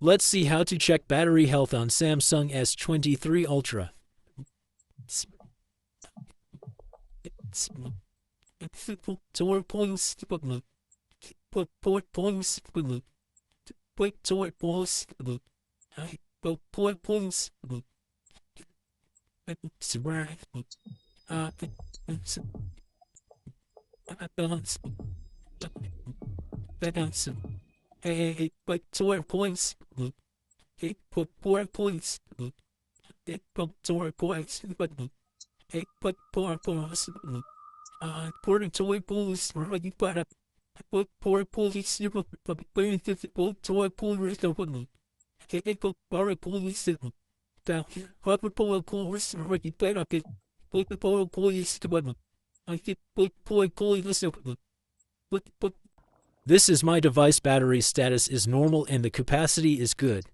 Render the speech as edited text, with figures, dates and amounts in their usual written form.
Let's see how to check battery health on Samsung S23 Ultra. This is my device battery status is normal and the capacity is good.